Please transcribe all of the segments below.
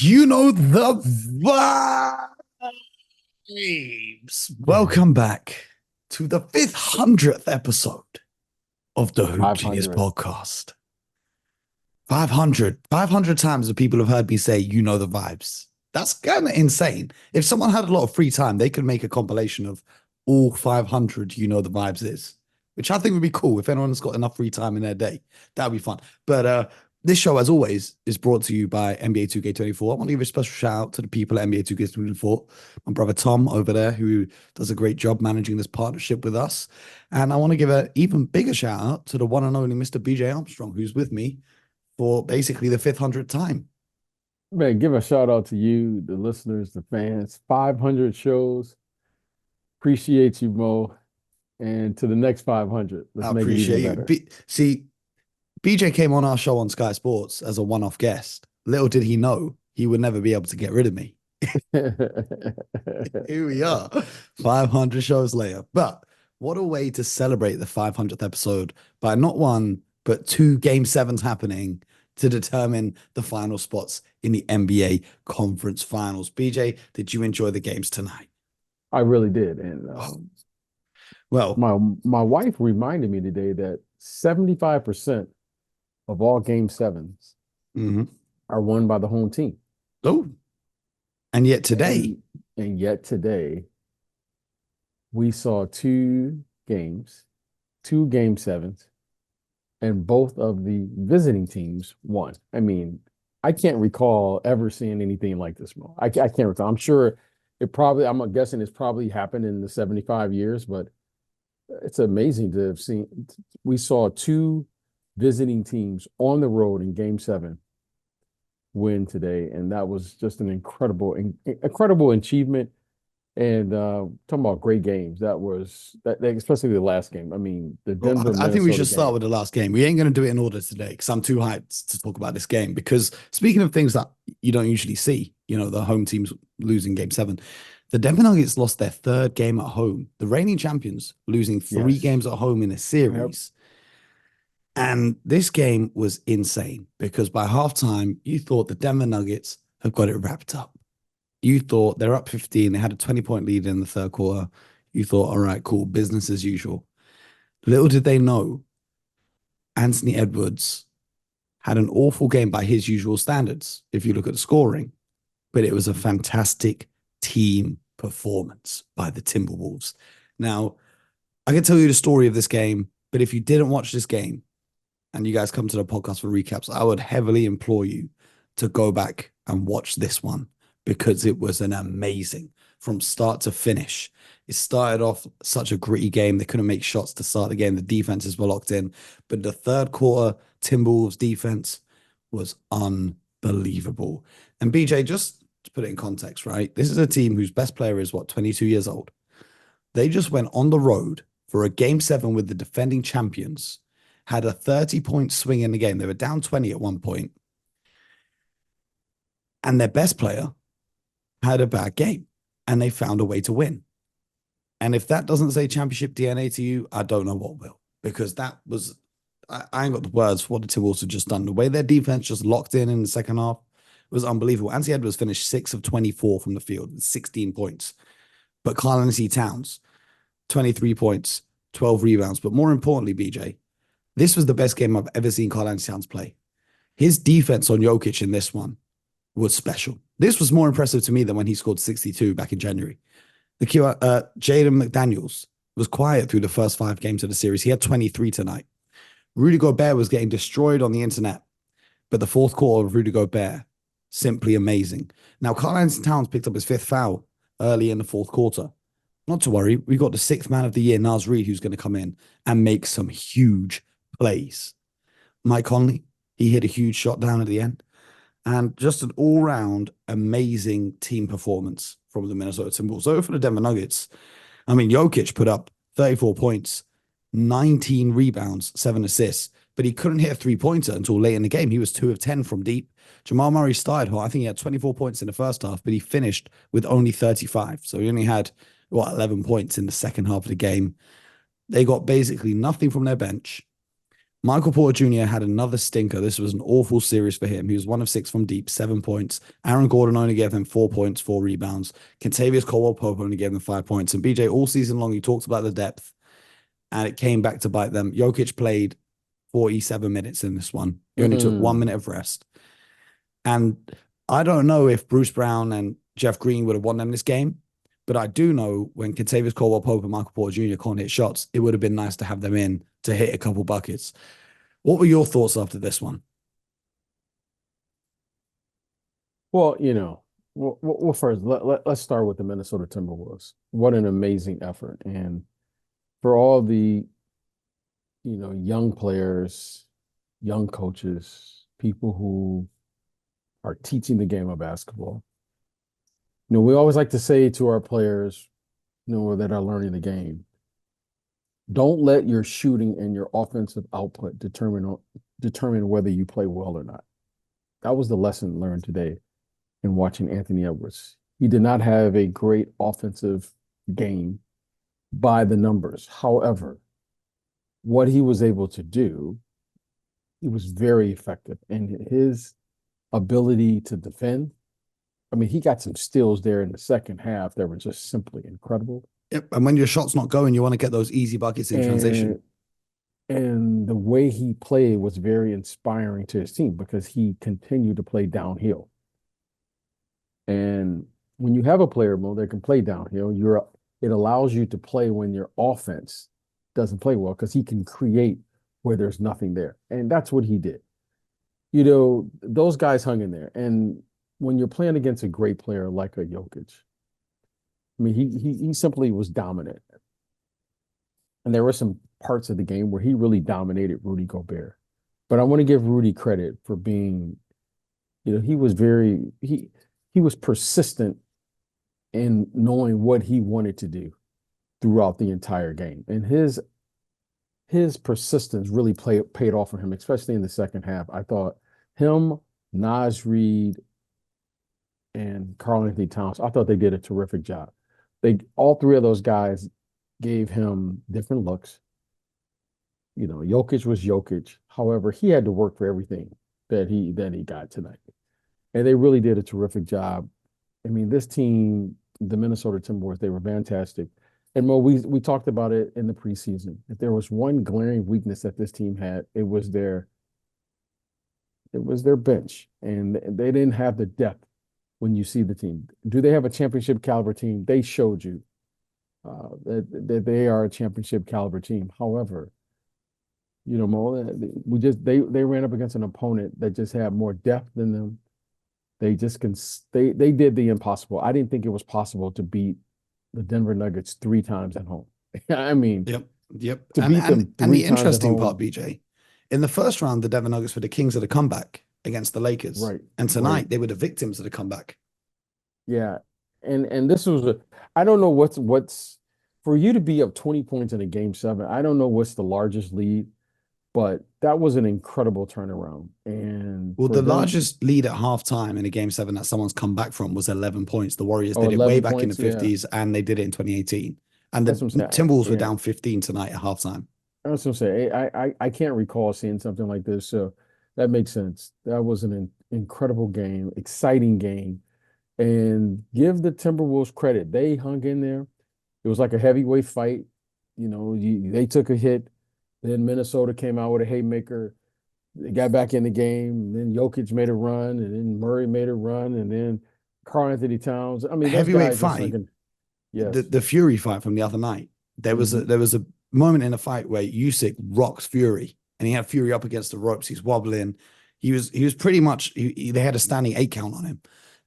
You know the vibes. Welcome back to the 500th episode of the Hoop Genius 500. podcast. 500 times the people have heard me say, you know the vibes. That's kind of insane. If someone had a lot of free time, they could make a compilation of all 500 you know the vibes is, which I think would be cool if anyone's got enough free time in their day. That'd be fun. But this show, as always, is brought to you by NBA 2K24. I want to give a special shout out to the people at NBA 2K24. My brother Tom over there, who does a great job managing this partnership with us. And I want to give an even bigger shout out to the one and only Mr. BJ Armstrong, who's with me for basically the 500th time. Man, give a shout out to you, the listeners, the fans. 500 shows. Appreciate you, Mo. And to the next 500. I Let's make it even appreciate you. better. See, BJ came on our show on Sky Sports as a one-off guest. Little did he know he would never be able to get rid of me. Here we are, 500 shows later. But what a way to celebrate the 500th episode by not one, but two game sevens happening to determine the final spots in the NBA conference finals. BJ, did you enjoy the games tonight? I really did. And Well, my wife reminded me today that 75% of all game sevens mhm. are won by the home team. Oh, and yet today, And yet today, we saw two game sevens, and both of the visiting teams won. I mean, I can't recall ever seeing anything like this, Mo. I can't recall. I'm sure I'm guessing it's probably happened in the 75 years, but it's amazing to have seen. We saw two visiting teams on the road in game seven win today. And that was just an incredible achievement. And talking about great games, especially the last game. I mean, the well, Denver I think we Minnesota should start game. with the last game. We ain't going to do it in order today because I'm too hyped to talk about this game. Because speaking of things that you don't usually see, the home teams losing game seven, the Denver Nuggets lost their third game at home. The reigning champions losing three Yes. games at home in a Yep. series. And this game was insane because by halftime, you thought the Denver Nuggets have got it wrapped up. You thought they're up 15, they had a 20-point lead in the third quarter. You thought, all right, cool, business as usual. Little did they know, Anthony Edwards had an awful game by his usual standards, if you look at the scoring, but it was a fantastic team performance by the Timberwolves. Now, I can tell you the story of this game, but if you didn't watch this game and you guys come to the podcast for recaps, I would heavily implore you to go back and watch this one because it was an amazing from start to finish. It started off such a gritty game. They couldn't make shots to start the game. The defenses were locked in. But the third quarter, Timberwolves defense was unbelievable. And BJ, just to put it in context, right? This is a team whose best player is what, 22 years old. They just went on the road for a game seven with the defending champions, had a 30-point swing in the game. They were down 20 at one point, and their best player had a bad game, and they found a way to win. And if that doesn't say championship DNA to you, I don't know what will, because that was, I ain't got the words for what the Timberwolves had just done. The way their defense just locked in the second half was unbelievable. Anthony Edwards finished 6 of 24 from the field with 16 points. But Karl-Anthony Towns, 23 points, 12 rebounds. But more importantly, BJ, this was the best game I've ever seen Karl-Anthony Towns play. His defense on Jokic in this one was special. This was more impressive to me than when he scored 62 back in January. Jaden McDaniels was quiet through the first 5 games of the series. He had 23 tonight. Rudy Gobert was getting destroyed on the internet, but the fourth quarter of Rudy Gobert, simply amazing. Now, Karl-Anthony Towns picked up his 5th foul early in the fourth quarter. Not to worry, we got the 6th man of the year, Naz Reid, who's going to come in and make some huge plays. Mike Conley, he hit a huge shot down at the end. And just an all-round amazing team performance from the Minnesota Timberwolves. So for the Denver Nuggets, I mean, Jokic put up 34 points, 19 rebounds, 7 assists, but he couldn't hit a three-pointer until late in the game. He was 2 of 10 from deep. Jamal Murray started hot. I think he had 24 points in the first half, but he finished with only 35. So he only had, 11 points in the second half of the game. They got basically nothing from their bench. Michael Porter Jr. had another stinker. This was an awful series for him. He was 1 of 6 from deep, 7 points. Aaron Gordon only gave him 4 points, 4 rebounds. Kentavious Caldwell-Pope only gave him 5 points. And BJ, all season long, he talks about the depth, and it came back to bite them. Jokic played 47 minutes in this one. He only took 1 minute of rest. And I don't know if Bruce Brown and Jeff Green would have won them this game, but I do know when Kentavious Caldwell-Pope and Michael Porter Jr. can't hit shots, it would have been nice to have them in to hit a couple buckets. What were your thoughts after this one? Well, first let's start with the Minnesota Timberwolves. What an amazing effort. And for all the, young players, young coaches, people who are teaching the game of basketball. We always like to say to our players, that are learning the game, don't let your shooting and your offensive output determine whether you play well or not. That was the lesson learned today in watching Anthony Edwards. He did not have a great offensive game by the numbers. However, what he was able to do, he was very effective. And his ability to defend, I mean, he got some steals there in the second half that were just simply incredible. Yep. And when your shot's not going, you want to get those easy buckets in transition. And the way he played was very inspiring to his team because he continued to play downhill. And when you have a player, Mo, that can play downhill, it allows you to play when your offense doesn't play well because he can create where there's nothing there. And that's what he did. Those guys hung in there. And when you're playing against a great player like a Jokic, I mean, he simply was dominant. And there were some parts of the game where he really dominated Rudy Gobert. But I want to give Rudy credit for being, he was he was persistent in knowing what he wanted to do throughout the entire game. And his persistence really paid off for him, especially in the second half. I thought him, Naz Reid, and Karl-Anthony Towns, I thought they did a terrific job. All three of those guys gave him different looks. Jokic was Jokic. However, he had to work for everything that he got tonight. And they really did a terrific job. I mean, this team, the Minnesota Timberwolves, they were fantastic. And Mo, we talked about it in the preseason. If there was one glaring weakness that this team had, it was their bench. And they didn't have the depth when you see the team. Do they have a championship caliber team? They showed you that they are a championship caliber team. However, Mo, they ran up against an opponent that just had more depth than them. They did the impossible. I didn't think it was possible to beat the Denver Nuggets 3 times at home. I mean, yep. To beat them and the 3 times at interesting home. part, BJ, in the first round, the Denver Nuggets were the kings of the comeback against the Lakers. Right. And tonight Right. they were the victims of the comeback. Yeah. And this was I don't know what's for you to be up 20 points in a game 7. I don't know what's the largest lead, but that was an incredible turnaround. And Well, for the them, largest lead at halftime in a game 7 that someone's come back from was 11 points. The Warriors did it way 11 back in the points, yeah. 50s, and they did it in 2018. And the That's what I'm saying. Timberwolves were Yeah. down 15 tonight at halftime. That's what I'm saying. I can't recall seeing something like this. So that makes sense. That was an incredible game, exciting game. And give the Timberwolves credit. They hung in there. It was like a heavyweight fight. They took a hit. Then Minnesota came out with a haymaker. They got back in the game. And then Jokic made a run. And then Murray made a run. And then Karl-Anthony Towns. I mean, A those heavyweight guys just fight. Yes. The Fury fight from the other night. There was a moment in the fight where Usyk rocks Fury, and he had Fury up against the ropes. He's wobbling. He was pretty much. They had a standing 8 count on him.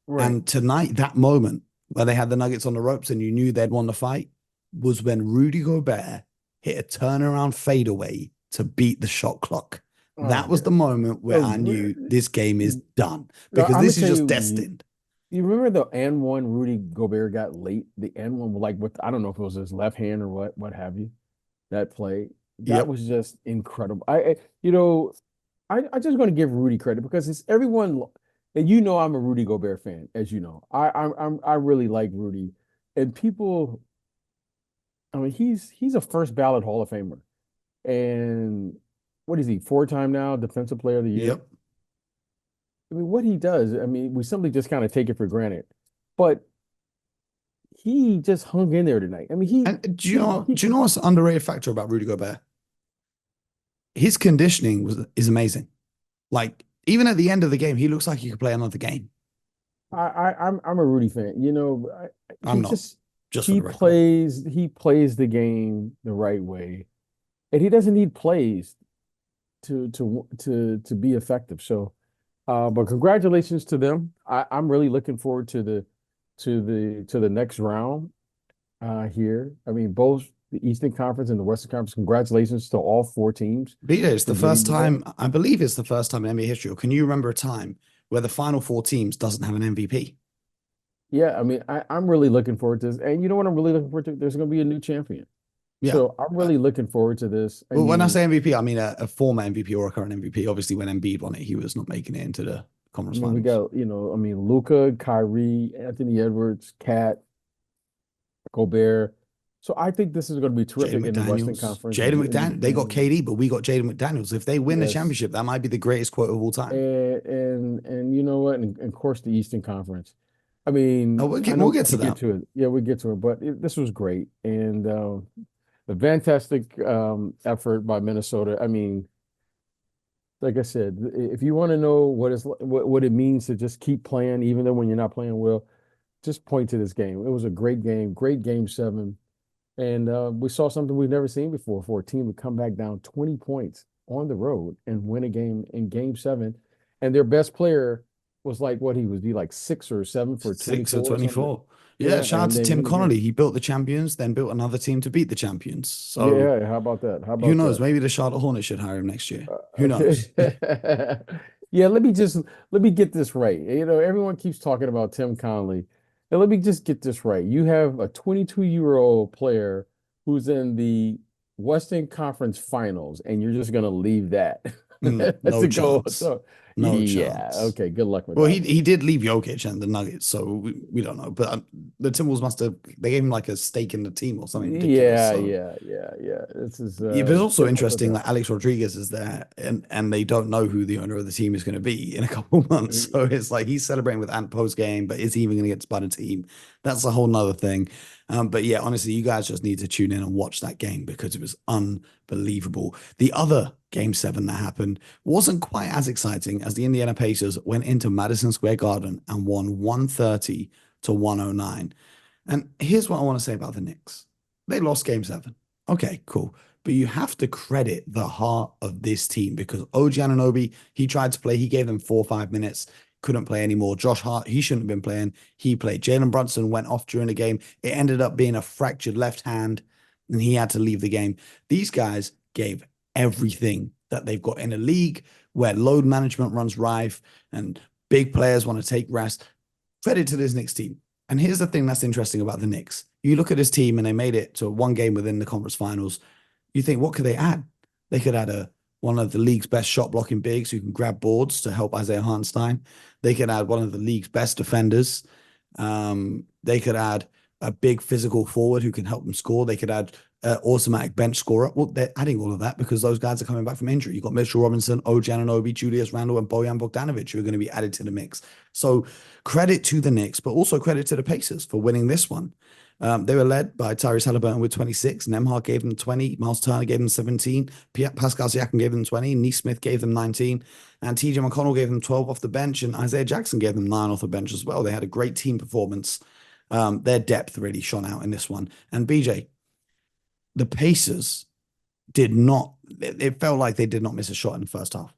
Right. And tonight, that moment where they had the Nuggets on the ropes and you knew they'd won the fight was when Rudy Gobert hit a turnaround fadeaway to beat the shot clock. That was the moment where I knew this game is done because this is just destined. You remember the and one Rudy Gobert got late? The and one, like with I don't know if it was his left hand or what have you. That play that was just incredible. I just going to give Rudy credit because it's everyone, and I'm a Rudy Gobert fan, as you know. I really like Rudy, and people. I mean, he's a first ballot Hall of Famer, and what is he, four-time now defensive player of the year? Yep. I mean, what he does, I mean, we simply just kind of take it for granted. But he just hung in there tonight. I mean, And he do you know what's an underrated factor about Rudy Gobert? His conditioning is amazing. Like even at the end of the game, he looks like he could play another game. I'm a Rudy fan. I'm He not, just just for the record. he plays the game the right way, and he doesn't need plays to be effective. So, but congratulations to them. I'm really looking forward to the next round here. I mean, both the Eastern Conference and the Western Conference. Congratulations to all four teams BJ, it's for the getting first there. time, I believe it's the first time in NBA history. Or can you remember a time where the final four teams doesn't have an MVP? Yeah, I mean, I'm really looking forward to this. And you know what I'm really looking forward to? There's going to be a new champion. Yeah. So I'm Uh, really looking forward to this. I well, when I mean, say MVP, I mean a former MVP or a current MVP. Obviously, when Embiid won it, he was not making it into the I conference mean, we finals. got, Luca, Kyrie, Anthony Edwards, Cat, Gobert. So I think this is going to be Jaden terrific in the Western McDaniels. Conference. Jaden McDaniel. They got And KD, but we got Jaden McDaniels. If they win the yes, championship, that might be the greatest quote of all time. and you know what? And of course, the Eastern Conference. I Oh, mean, I know we'll we're get going to to get that. to it. Yeah, we get to it. But this was great and a fantastic effort by Minnesota. I mean, like I said, if you want to know what it means to just keep playing, even though when you're not playing well, just point to this game. It was a great game seven. And we saw something we've never seen before for a team to come back down 20 points on the road and win a game in game seven. And their best player was like what he was, he like 6 or 7 for 6 or 24 or something. 24. Yeah, Yeah, shout out and to they Tim win the game. Connolly. He built the champions, then built another team to beat the champions. So Yeah, how about that? How who about knows? that? Maybe the Charlotte Hornets should hire him next year. Who Okay. knows? Yeah, let me get this right. Everyone keeps talking about Tim Conley. And let me just get this right. You have a 22-year-old player who's in the Western Conference Finals, and you're just gonna leave that No to go. chance. So No yeah, chance. okay, good luck with Well, that he one. did leave Jokic and the Nuggets, so we don't know. But the Timberwolves must have they gave him like a stake in the team or something ridiculous. Yeah, So yeah, yeah, yeah. This is yeah, but it's also good luck with interesting that. that Alex Rodriguez is there and they don't know who the owner of the team is going to be in a couple of months. So it's like he's celebrating with Ant post game, but is he even going to get to buy the team? That's a whole nother thing. But yeah, honestly, you guys just need to tune in and watch that game because it was unbelievable. The other game seven that happened wasn't quite as exciting as the Indiana Pacers went into Madison Square Garden and won 130 to 109. And here's what I want to say about the Knicks. They lost game seven. Okay, cool. But you have to credit the heart of this team because OG Anunoby, he tried to play. He gave them 4 or 5 minutes, couldn't play anymore. Josh Hart, he shouldn't have been playing. He played. Jalen Brunson went off during the game. It ended up being a fractured left hand, and he had to leave the game. These guys gave everything that they've got in a league where load management runs rife and big players want to take rest. Credit to this Knicks team. And here's the thing that's interesting about the Knicks. You look at this team and they made it to one game within the conference finals. You think, what could they add? They could add one of the league's best shot blocking bigs who can grab boards to help Isaiah Hartenstein. They could add one of the league's best defenders. They could add a big physical forward who can help them score. They could add automatic bench scorer. Well, they're adding all of that because those guys are coming back from injury. You've got Mitchell Robinson, OG Anunoby, Julius Randle, and Bojan Bogdanovic who are going to be added to the mix. So credit to the Knicks, but also credit to the Pacers for winning this one. They were led by Tyrese Halliburton with 26. Nembhard gave them 20. Miles Turner gave them 17. Pascal Siakam gave them 20. Neesmith gave them 19. And TJ McConnell gave them 12 off the bench. And Isaiah Jackson gave them 9 off the bench as well. They had a great team performance. Their depth really shone out in this one. And BJ, the Pacers did not, it felt like they did not miss a shot in the first half.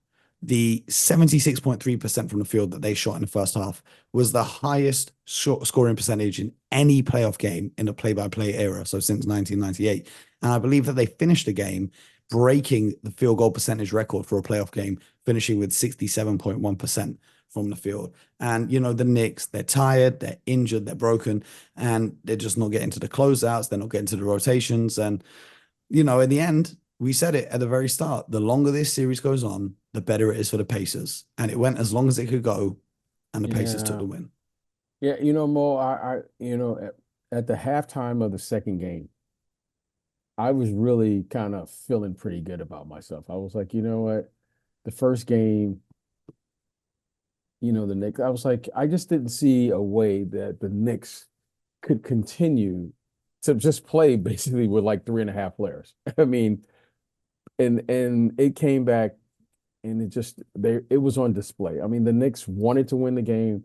The 76.3% from the field that they shot in the first half was the highest scoring percentage in any playoff game in the play-by-play era, so since 1998. And I believe that they finished the game breaking the field goal percentage record for a playoff game, finishing with 67.1% from the field. And, the Knicks, they're tired, they're injured, they're broken, and they're just not getting to the closeouts. They're not getting to the rotations. And in the end, we said it at the very start. The longer this series goes on, the better it is for the Pacers. And it went as long as it could go, and the Pacers took Yeah. the win. Yeah, Mo, at the halftime of the second game, I was really kind of feeling pretty good about myself. I was like, you know what? The first game, the Knicks, I was like, I just didn't see a way that the Knicks could continue to just play basically with like three and a half players. I mean, and it came back and it was on display. I mean, the Knicks wanted to win the game.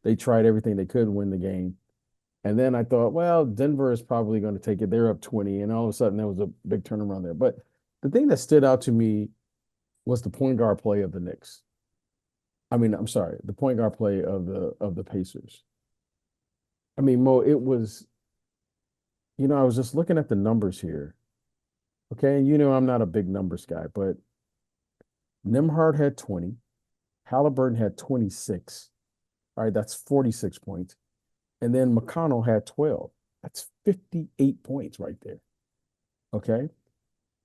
They tried everything they could to win the game. And then I thought, well, Denver is probably going to take it. They're up 20, and all of a sudden there was a big turnaround there. But the thing that stood out to me was the point guard play of the Knicks. I mean, I'm sorry, the point guard play of the Pacers. I mean, Mo, it was, I was just looking at the numbers here. Okay, and I'm not a big numbers guy, but Nimhard had 20, Halliburton had 26. All right, that's 46 points. And then McConnell had 12. That's 58 points right there. Okay.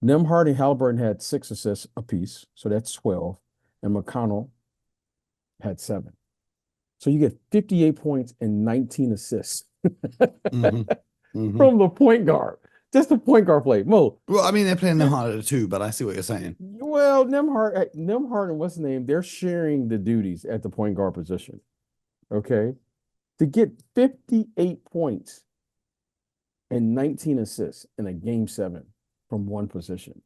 Nimhard and Halliburton had 6 assists apiece. So that's 12. And McConnell had 7. So you get 58 points and 19 assists Hmm. Hmm. from the point guard. Just the point guard play. Mo. Well, I mean, they're playing them harder too, but I see what you're saying. Well, Nimhard and what's the name? They're sharing the duties at the point guard position. Okay. To get 58 points and 19 assists in a game 7 from one position.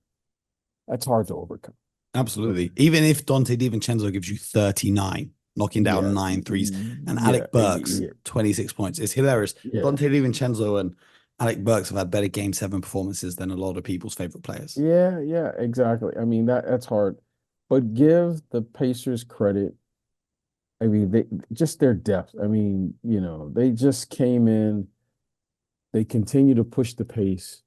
That's hard to overcome. Absolutely. Even if Dante DiVincenzo gives you 39, knocking down Yeah, 9 threes, and yeah, Alec Burks, 26 points. It's hilarious. yeah, Dante DiVincenzo and Alec Burks have had better game 7 performances than a lot of people's favorite players. yeah, exactly. I mean that's hard, but give the Pacers credit. I mean, they just their depth. I mean, they just came in. They continue to push the pace.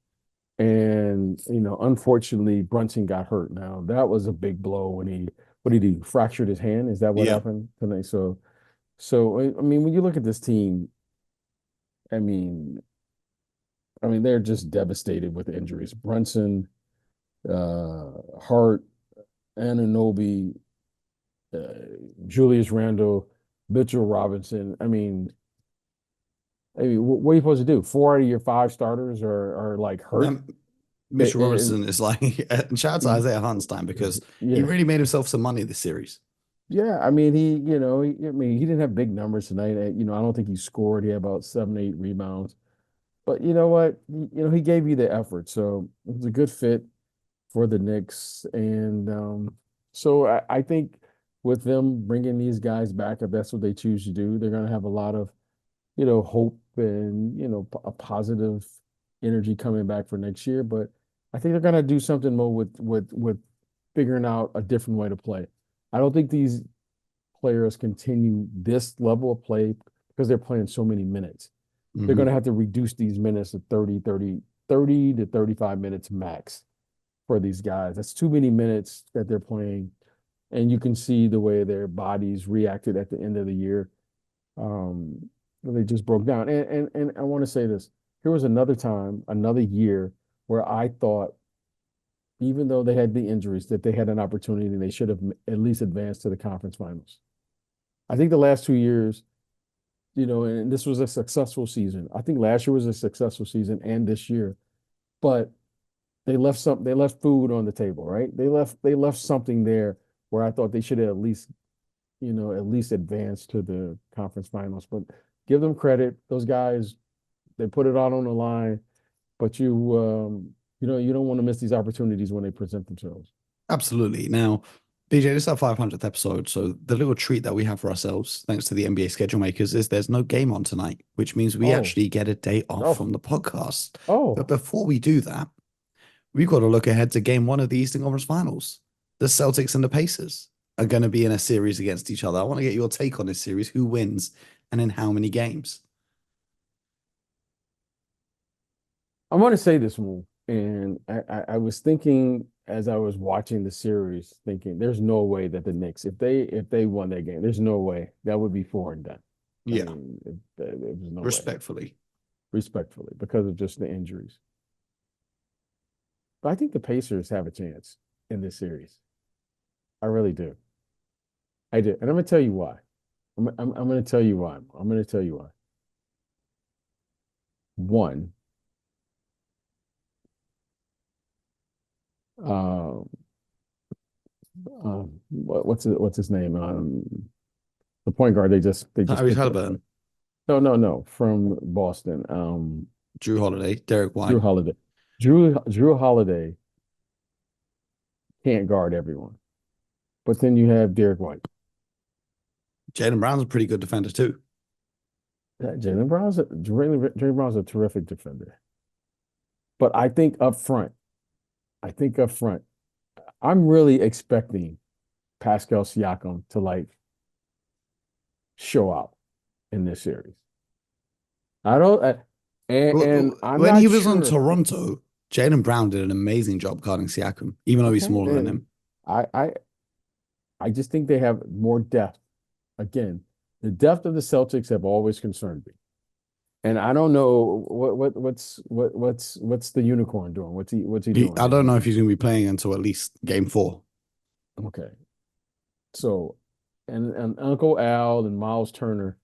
And, unfortunately, Brunson got hurt. Now, that was a big blow when what did he do? Fractured his hand? Is that what Yeah. happened tonight? So I mean, when you look at this team, I mean, they're just devastated with injuries. Brunson, Hart, Anunoby, uh, Julius Randle, Mitchell Robinson. What are you supposed to do? 4 out of your 5 starters are like hurt. Um, They, Mitchell Robinson is like, and shout out to Isaiah Hartenstein because he yeah, really made himself some money this series. yeah. I mean, he didn't have big numbers tonight. I don't think he scored. He had about 7, 8 rebounds. But you know what? He gave you the effort, so it was a good fit for the Knicks. And so I think with them bringing these guys back, if that's what they choose to do, they're going to have a lot of hope and a positive energy coming back for next year. But I think they're going to do something more with figuring out a different way to play. I don't think these players continue this level of play because they're playing so many minutes. They're going to Hmm. have to reduce these minutes to 30 to 35 minutes max for these guys. That's too many minutes that they're playing. And you can see the way their bodies reacted at the end of the year. Um, they just broke down. And I want to say this. Here was another time, another year where I thought, even though they had the injuries, that they had an opportunity and they should have at least advanced to the conference finals. I think the last 2 years, and this was a successful season. I think last year was a successful season and this year, but they left food on the table, right? They left something there where I thought they should have at least advanced to the conference finals. But give them credit. Those guys, they put it out on the line, but you don't want to miss these opportunities when they present themselves. Absolutely. Now, BJ, this is our 500th episode. So the little treat that we have for ourselves, thanks to the NBA schedule makers, is there's no game on tonight, which means we Oh, actually get a day off oh, from the podcast. But oh. before we do that, we've got to look ahead to game 1 of the Eastern Conference Finals. The Celtics and the Pacers are going to be in a series against each other. I want to get your take on this series. Who wins and in how many games? I'm going to say this one, and I was thinking as I was watching the series, thinking there's no way that the Knicks, if they won that game, there's no way that would be 4-done. I Yeah, mean, there was no way, respectfully. respectfully, because of just the injuries. But I think the Pacers have a chance in this series. I really do. I do, and I'm going to tell you why. I'm going to tell you why. I'm going to tell you why. One, Um, what's his name? The point guard they just Tyrese picked up. Halliburton, No, from Boston. Drew Holiday, Derek Drew White. Holiday. Drew Holiday can't guard everyone, but then you have Derek White. Jaylen Brown's a pretty good defender too. Jalen Brown's a terrific defender. But I think up front, I'm really expecting Pascal Siakam to like show out in this series. I don't, and I'm When not he was on sure. Toronto, Jaylen Brown did an amazing job guarding Siakam, even though he's Okay, smaller than and him. I, I, I just think they have more depth. Again, the depth of the Celtics have always concerned me, and I don't know what's the unicorn doing? What's he doing? I don't know if he's going to be playing until at least game 4. Okay, so, and Uncle Al and Miles Turner.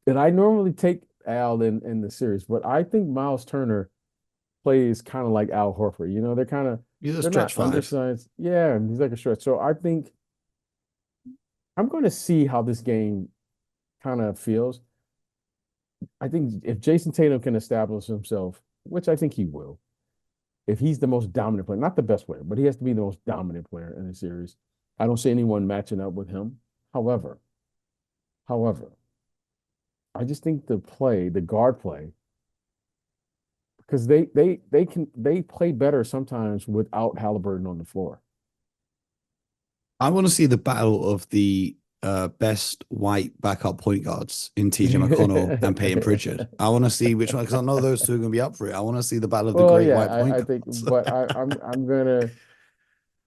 And I normally take Al in the series, but I think Miles Turner plays kind of like Al Horford. He's a They're stretch not five. undersized. Yeah, he's like a stretch. So I think I'm going to see how this game kind of feels. I think if Jason Tatum can establish himself, which I think he will, if he's the most dominant player, not the best player, but he has to be the most dominant player in the series. I don't see anyone matching up with him. However, however, I just think the guard play, because they play better sometimes without Halliburton on the floor. I want to see the battle of the best white backup point guards in TJ McConnell and Peyton Pritchard. I want to see which one, because I know those two are going to be up for it. I want to see the battle of the Well, great yeah, white point I think, guards. but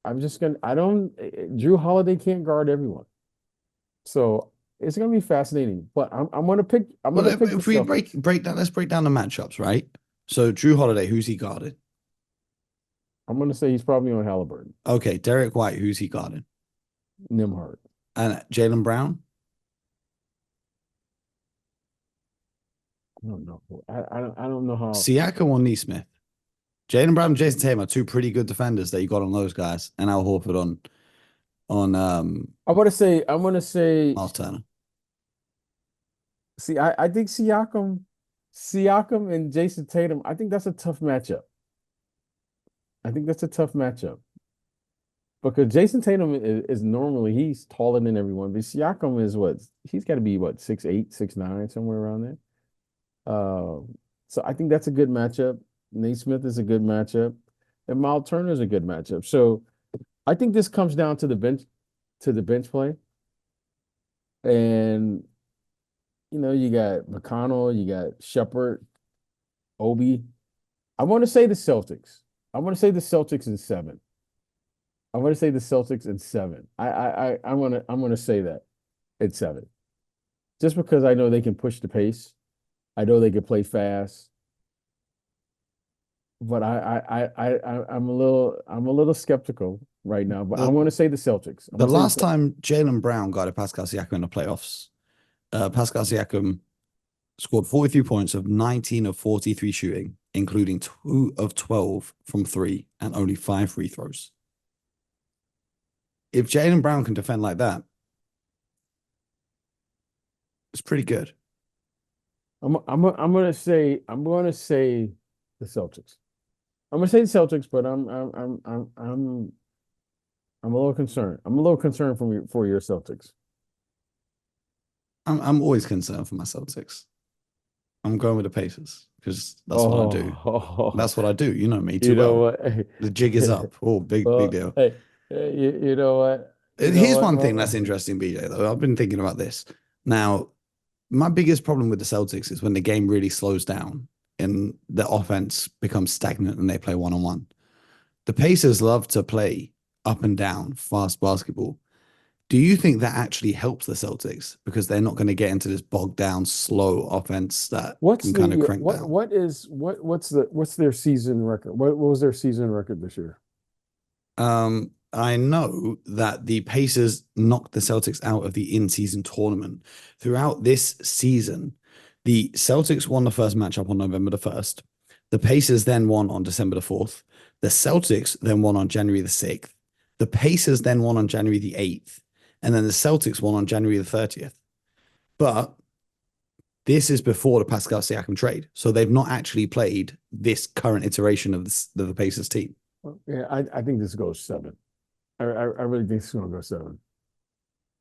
I'm just gonna I don't Drew Holiday can't guard everyone, so it's gonna be fascinating. But I'm Well, gonna pick the if we Celtics. break down, let's break down the matchups, right? So Drew Holiday, who's he guarded? I'm gonna say he's probably on Halliburton, Okay, Derek White, who's he guarded? Nimhard. And Jaylen Brown. I don't know. I don't know how. Siakam or Neesmith. Jaylen Brown and Jason Tatum are two pretty good defenders that you got on those guys, and Al Horford on I want to say. Miles Turner. See, I think Siakam and Jason Tatum. I think that's a tough matchup. I think that's a tough matchup because Jason Tatum is normally he's taller than everyone, but Siakam is what he's got to be what 6'8", 6'9", somewhere around there. So I think that's a good matchup. Nate Smith is a good matchup, and Miles Turner is a good matchup. So I think this comes down to the bench play, and you got McConnell, you got Shepard, Obi. I want to say the Celtics. I want to say the Celtics in 7. I want to say the Celtics in 7. I'm gonna say that at 7, just because I know they can push the pace. I know they can play fast, but I'm a little skeptical right now. But I The want to say the Celtics. I'm the gonna say the last Celtics. time Jaylen Brown got a Pascal Siakam in the playoffs, Pascal Siakam scored 43 points of 19 of 43 shooting, including 2 of 12 from 3 and only 5 free throws. If Jaylen Brown can defend like that, it's pretty good. I'm gonna say the Celtics. I'm gonna say the Celtics, but I'm a little concerned. I'm a little concerned for your Celtics. I'm always concerned for my Celtics. I'm going with the Pacers because that's what I do. Oh, That's what I do. You know me too you know well. what? The jig is up. Oh, big Well, deal. hey, you know what? You know Here's what, one thing Mo? that's interesting, BJ, though. I've been thinking about this. Now, my biggest problem with the Celtics is when the game really slows down and the offense becomes stagnant and they play one on one. The Pacers love to play up and down, fast basketball. Do you think that actually helps the Celtics because they're not going to get into this bogged down, slow offense that What's can kind of the crank down? what's their season record? What was their season record this year? I know that the Pacers knocked the Celtics out of the in-season tournament. Throughout this season, the Celtics won the first matchup on November the 1st. The Pacers then won on December the 4th. The Celtics then won on January the 6th. The Pacers then won on January the 8th. And then the Celtics won on January the 30th. But this is before the Pascal Siakam trade. So they've not actually played this current iteration of the Pacers team. Yeah, I think this goes seven. I really think this is going to go seven.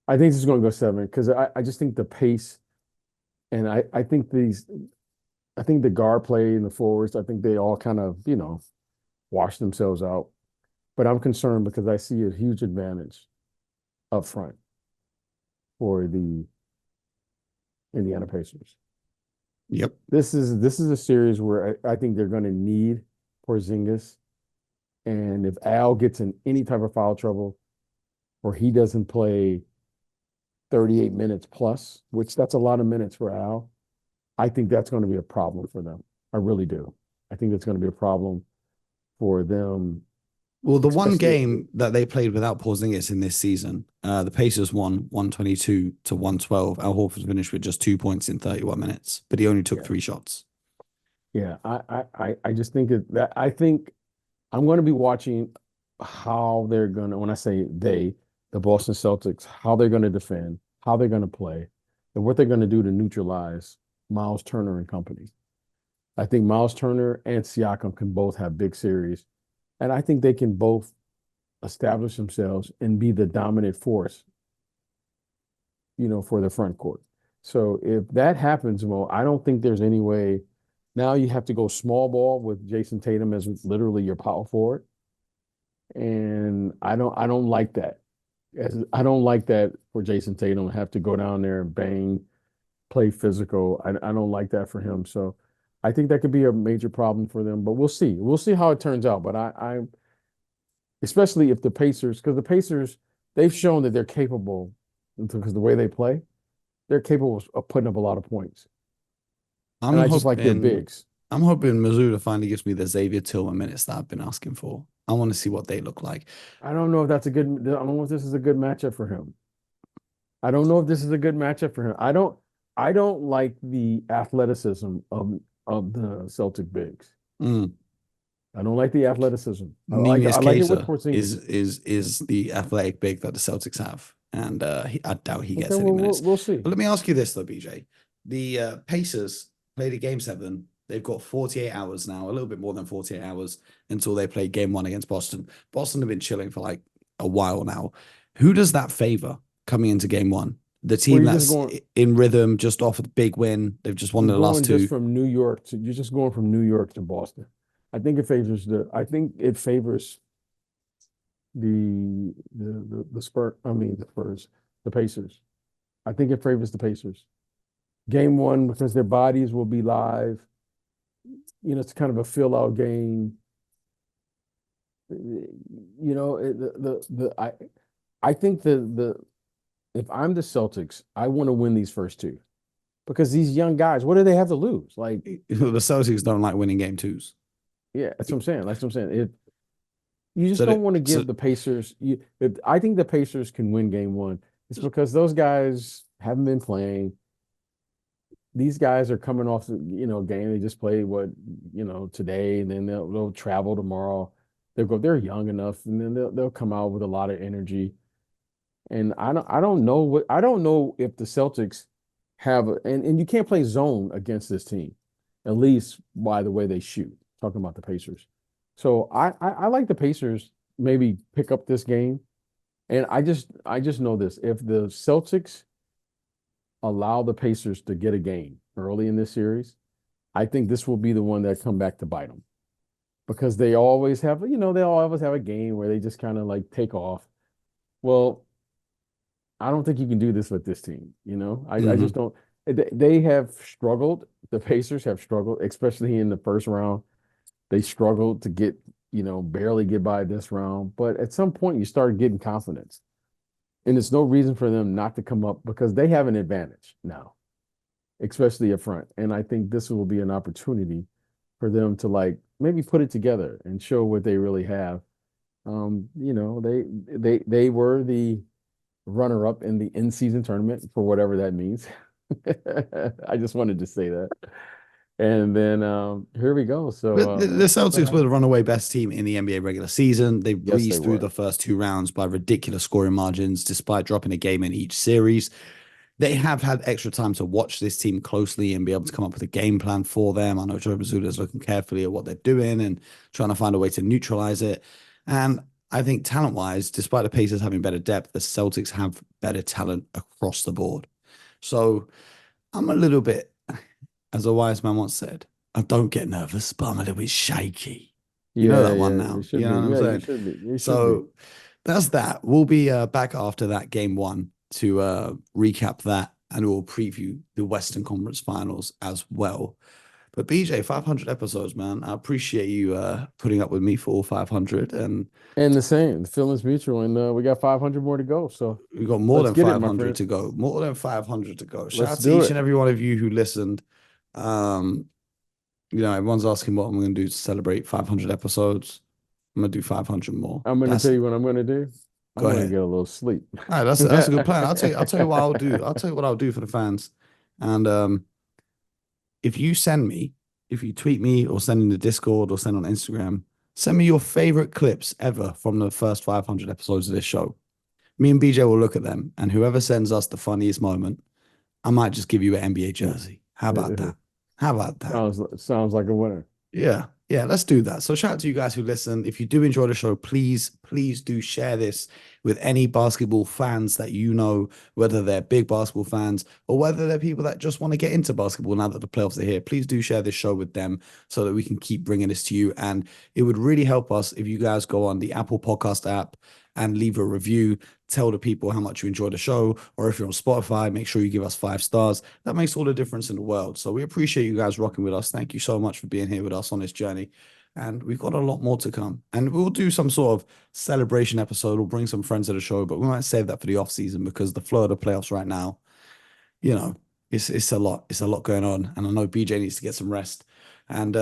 I think this is going to go seven because I just think the pace, and I think I think the guard play and the forwards, I think they all kind of, wash themselves out. But I'm concerned because I see a huge advantage up front for the Indiana Pacers. Yep. This is a series where I think they're going to need Porzingis. And if Al gets in any type of foul trouble or he doesn't play 38 minutes plus, which that's a lot of minutes for Al, I think that's going to be a problem for them. I really do. I think that's going to be a problem for them. Well, the one game that they played without Porzingis in this season, the Pacers won 122 to 112. Al Horford finished with just 2 points in 31 minutes, but he only took 3 shots. Yeah, I just think that I think I'm going to be watching how they're going to, when I say they, the Boston Celtics, how they're going to defend, how they're going to play, and what they're going to do to neutralize Miles Turner and company. I think Miles Turner and Siakam can both have big series, and I think they can both establish themselves and be the dominant force, for the front court. So if that happens, Mo, I don't think there's any way. Now you have to go small ball with Jason Tatum as literally your power forward. And I don't like that. I don't like that for Jason Tatum have to go down there and bang, play physical. I don't like that for him. So I think that could be a major problem for them, but we'll see. We'll see how it turns out. But I especially if the Pacers, because the Pacers, they've shown that they're capable, because the way they play, they're capable of putting up a lot of points. And I just like their bigs. I'm hoping Missoula finally gives me the Xavier Tillman minutes that I've been asking for. I want to see what they look like. I don't know if that's a good. I don't know if this is a good matchup for him. I don't know if this is a good matchup for him. I don't like the athleticism of the Celtic bigs. I don't like the athleticism. I like it with Porzingis. Is the athletic big that the Celtics have, and I doubt he gets any minutes. We'll see. But let me ask you this though, BJ. The Pacers played a game 7. They've got 48 hours now, a little bit more than 48 hours until they play game 1 against Boston. Boston have been chilling for like a while now. Who does that favor coming into game 1? The team that's in rhythm, just off a big win. They've just won the last 2. Just from New York you're just going from New York to Boston. I think it favors the Pacers. I think it favors the Pacers. Game 1, because their bodies will be live. It's kind of a fill-out game. I think if I'm the Celtics, I want to win these first 2 because these young guys, what do they have to lose? Like the Celtics don't like winning game 2s. Yeah, that's what I'm saying. That's what I'm saying. You just don't want to give the Pacers. I think the Pacers can win game 1. It's because those guys haven't been playing. These guys are coming off the game. They just played today, and then they'll travel tomorrow. They're young enough, and then they'll come out with a lot of energy. And I don't know if the Celtics have and you can't play zone against this team, at least by the way they shoot. Talking about the Pacers. So I like the Pacers maybe pick up this game. And I just know this. If the Celtics allow the Pacers to get a game early in this series, I think this will be the one that come back to bite them. Because they always have, they always have a game where they just kind of like take off. Well, I don't think you can do this with this team, I just don't. They have struggled. The Pacers have struggled, especially in the first round. They struggled to get, barely get by this round. But at some point, you start getting confidence. And there's no reason for them not to come up because they have an advantage now, especially up front. And I think this will be an opportunity for them to maybe put it together and show what they really have. They were the runner-up in the in-season tournament for whatever that means. I just wanted to say that. And then here we go. So But the what Celtics were the happened? runaway best team in the NBA regular season. They Yes, they breezed through were. the first two rounds by ridiculous scoring margins, despite dropping a game in each series. They have had extra time to watch this team closely and be able to come up with a game plan for them. I know Joe Mazzulla is looking carefully at what they're doing and trying to find a way to neutralize it. And I think talent-wise, despite the Pacers having better depth, the Celtics have better talent across the board. So I'm a little bit, as a wise man once said, I don't get nervous, but I'm a little bit shaky. You know Yeah, that one yeah, you now. You should know be. what I'm Yeah, you saying? should be. You should be. So that's that. We'll be back after that game one to recap that and we'll preview the Western Conference Finals as well. But BJ, 500 episodes, man. I appreciate you putting up with me for all 500. And And the same, the feeling's mutual, and we got 500 more to go. So we've got more let's than get it, my 500 friend. to go. More than 500 to go. Shout Let's out to do each and it. every one of you who listened. Um, everyone's asking what I'm going to do to celebrate 500 episodes. I'm going to do 500 more. I'm going to That's tell you what I'm going to do. Go I'm going to ahead. get a little sleep. All right, that's a good plan. I'll tell you what I'll do. I'll tell you what I'll do for the fans. And if you send me, if you tweet me or send in the Discord or send on Instagram, send me your favorite clips ever from the first 500 episodes of this show. Me and BJ will look at them, and whoever sends us the funniest moment, I might just give you an NBA jersey. How about that? How about that? Sounds like a winner. Yeah, yeah, let's do that. So shout out to you guys who listen. If you do enjoy the show, please do share this with any basketball fans that you know, whether they're big basketball fans or whether they're people that just want to get into basketball now that the playoffs are here. Please do share this show with them so that we can keep bringing this to you. And it would really help us if you guys go on the Apple Podcast app and leave a review. Tell the people how much you enjoy the show, or if you're on Spotify, make sure you give us 5 stars. That makes all the difference in the world. So we appreciate you guys rocking with us. Thank you so much for being here with us on this journey. And we've got a lot more to come. And we'll do some sort of celebration episode. We'll bring some friends to the show, but we might save that for the off season because the flow of the playoffs right now, you know, it's a lot. It's a lot going on. And I know BJ needs to get some rest. And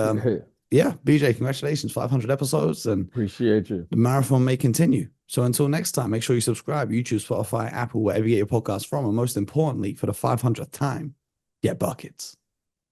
yeah, BJ, congratulations, 500 episodes, and Appreciate you. the marathon may continue. So until next time, make sure you subscribe, YouTube, Spotify, Apple, wherever you get your podcast from. And most importantly, for the 500th time, get buckets.